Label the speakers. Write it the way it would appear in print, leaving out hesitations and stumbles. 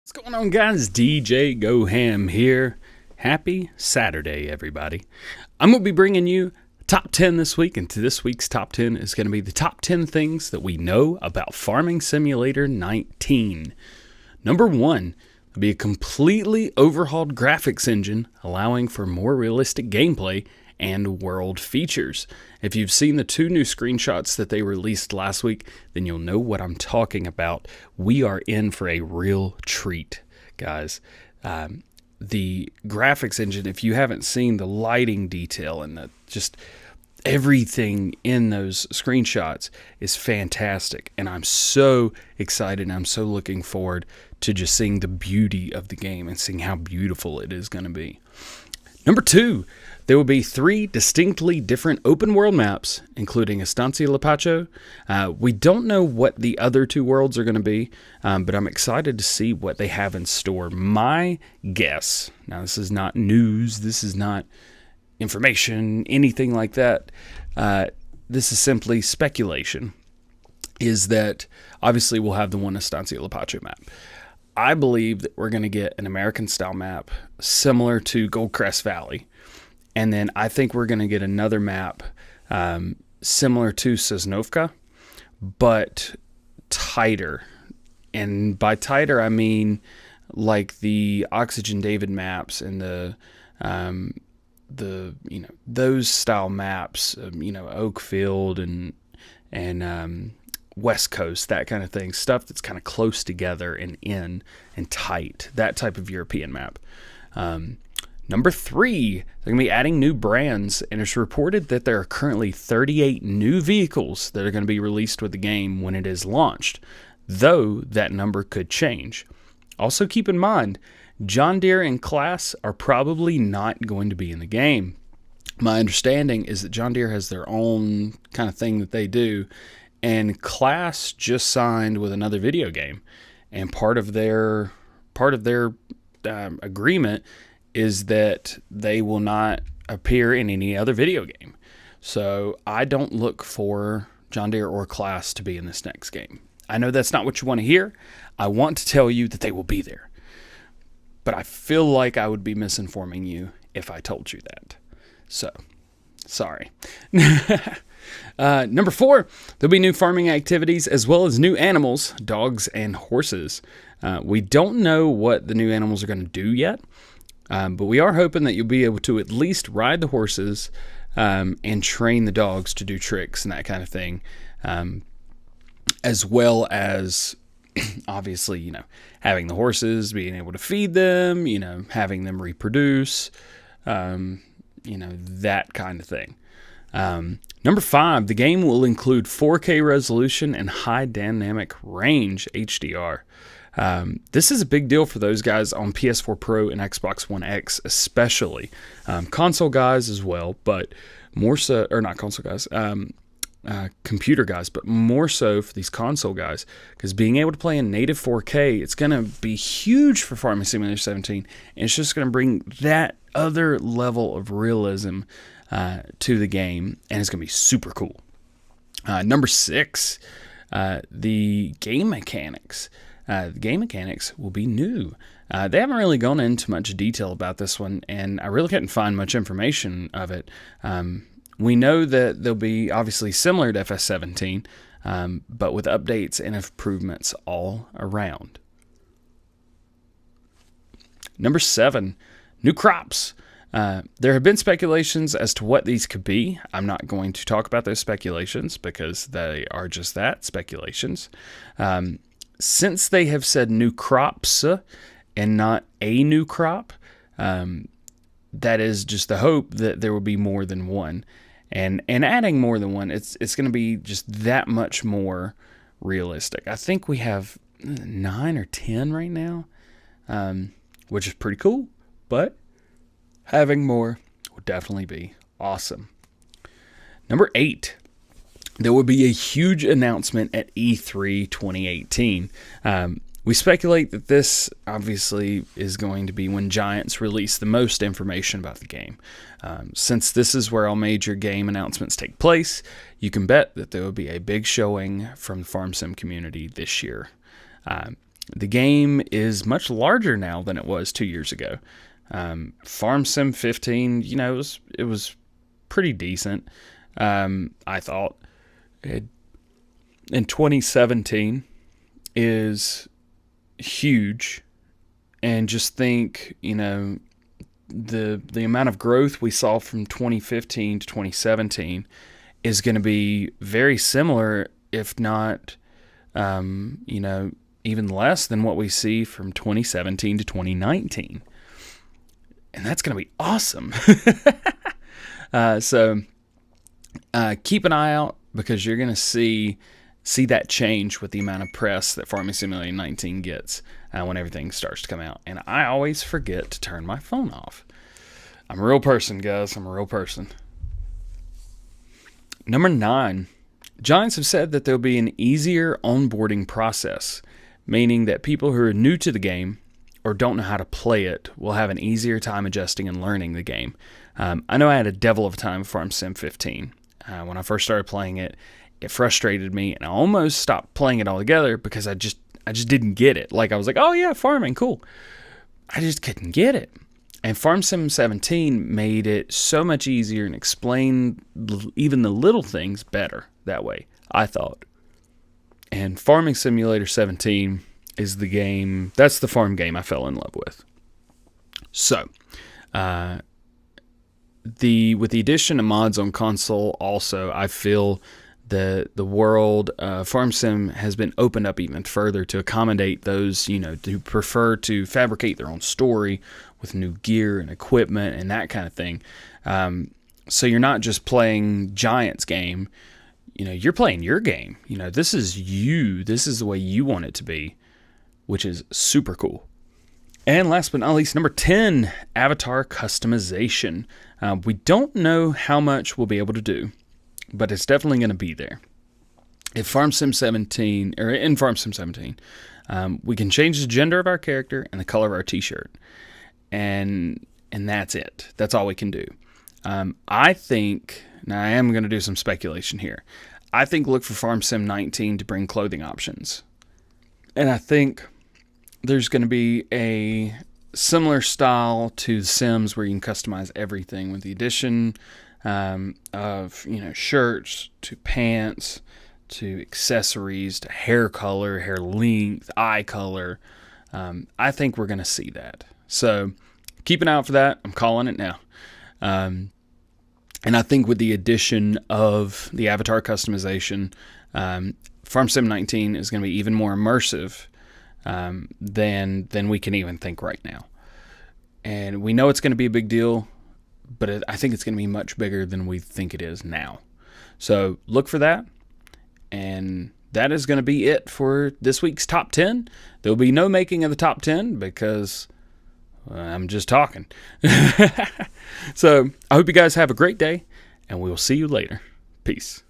Speaker 1: What's going on, guys? DJ Go Ham here. Happy Saturday, everybody. I'm going to be bringing you top 10 this week, and to this week's top 10 is going to be the top 10 things that we know about Farming Simulator 19. Number 1 will be a completely overhauled graphics engine, allowing for more realistic gameplay and world features. If you've seen the 2 new screenshots that they released last week, then you'll know what I'm talking about. We are in for a real treat, guys. The graphics engine, if you haven't seen the lighting detail and just everything in those screenshots is fantastic. And I'm so excited and I'm so looking forward to just seeing the beauty of the game and seeing how beautiful it is going to be. Number 2, there will be 3 distinctly different open world maps, including Estancia Lapacho. We don't know what the other 2 worlds are going to be, but I'm excited to see what they have in store. My guess, now this is not news, this is not information, anything like that. This is simply speculation, is that obviously we'll have the one Estancia Lapacho map. I believe that we're going to get an American-style map similar to Goldcrest Valley. And then I think we're going to get another map similar to Sosnovka, but tighter. And by tighter, I mean like the Oxygen David maps and the those style maps, Oakfield and West Coast, that kind of thing, stuff that's kind of close together and in and tight, that type of European map. Number 3, they're going to be adding new brands, and it's reported that there are currently 38 new vehicles that are going to be released with the game when it is launched, though that number could change. Also keep in mind, John Deere and Claas are probably not going to be in the game. My understanding is that John Deere has their own kind of thing that they do, and Claas just signed with another video game, and part of their agreement is that they will not appear in any other video game. So I don't look for John Deere or Claas to be in this next game. I know that's not what you want to hear. I want to tell you that they will be there, but I feel like I would be misinforming you if I told you that. So, sorry. Number 4, there'll be new farming activities as well as new animals, dogs and horses. We don't know what the new animals are going to do yet, but we are hoping that you'll be able to at least ride the horses and train the dogs to do tricks and that kind of thing, as well as obviously, having the horses, being able to feed them, having them reproduce, that kind of thing. Number 5, the game will include 4K resolution and high dynamic range HDR. This is a big deal for those guys on PS4 Pro and Xbox One X, especially. Console guys as well, but more so, or not console guys, computer guys, but more so for these console guys, because being able to play in native 4K, it's going to be huge for Farming Simulator 17, and it's just going to bring that other level of realism to the game, and it's going to be super cool. Number 6, the game mechanics. The game mechanics will be new. They haven't really gone into much detail about this one, and I really couldn't find much information of it. We know that they'll be obviously similar to FS17, but with updates and improvements all around. Number 7, new crops. There have been speculations as to what these could be. I'm not going to talk about those speculations because they are just that, speculations. Since they have said new crops and not a new crop, that is just the hope that there will be more than one. And adding more than one, it's going to be just that much more realistic. I think we have 9 or 10 right now, which is pretty cool, but having more would definitely be awesome. Number 8, there will be a huge announcement at E3 2018. We speculate that this obviously is going to be when Giants release the most information about the game. Since this is where all major game announcements take place, you can bet that there will be a big showing from the Farm Sim community this year. The game is much larger now than it was 2 years ago. Farm Sim 15, it was pretty decent. I thought in 2017 is huge, and just think, the amount of growth we saw from 2015 to 2017 is going to be very similar, if not, even less than what we see from 2017 to 2019. And that's going to be awesome. So keep an eye out, because you're going to see that change with the amount of press that Farming Simulator 19 gets when everything starts to come out. And I always forget to turn my phone off. I'm a real person, guys. I'm a real person. Number 9. Giants have said that there'll be an easier onboarding process, meaning that people who are new to the game or don't know how to play it will have an easier time adjusting and learning the game. I know I had a devil of a time with Farm Sim 15. When I first started playing it, it frustrated me, and I almost stopped playing it altogether because I just didn't get it. Like, I was like, oh yeah, farming, cool. I just couldn't get it. And Farm Sim 17 made it so much easier and explained even the little things better that way, I thought. And Farming Simulator 17 is the game, that's the farm game I fell in love with. So, with the addition of mods on console also, I feel the world Farm Sim has been opened up even further to accommodate those, who prefer to fabricate their own story with new gear and equipment and that kind of thing. So you're not just playing Giants' game, you're playing your game. This is you. This is the way you want it to be, which is super cool. And last but not least, number 10, avatar customization. We don't know how much we'll be able to do, but it's definitely going to be there. In Farm Sim 17, we can change the gender of our character and the color of our t-shirt. And that's it. That's all we can do. I think, now I am going to do some speculation here. I think look for Farm Sim 19 to bring clothing options. And I think there's going to be a similar style to The Sims where you can customize everything with the addition of, shirts to pants to accessories to hair color, hair length, eye color. I think we're going to see that. So keep an eye out for that. I'm calling it now. And I think with the addition of the avatar customization, Farm Sim 19 is going to be even more immersive than we can even think right now. And we know it's going to be a big deal, but I think it's going to be much bigger than we think it is now. So look for that. And that is going to be it for this week's Top 10. There will be no making of the Top 10 because I'm just talking. So I hope you guys have a great day, and we will see you later. Peace.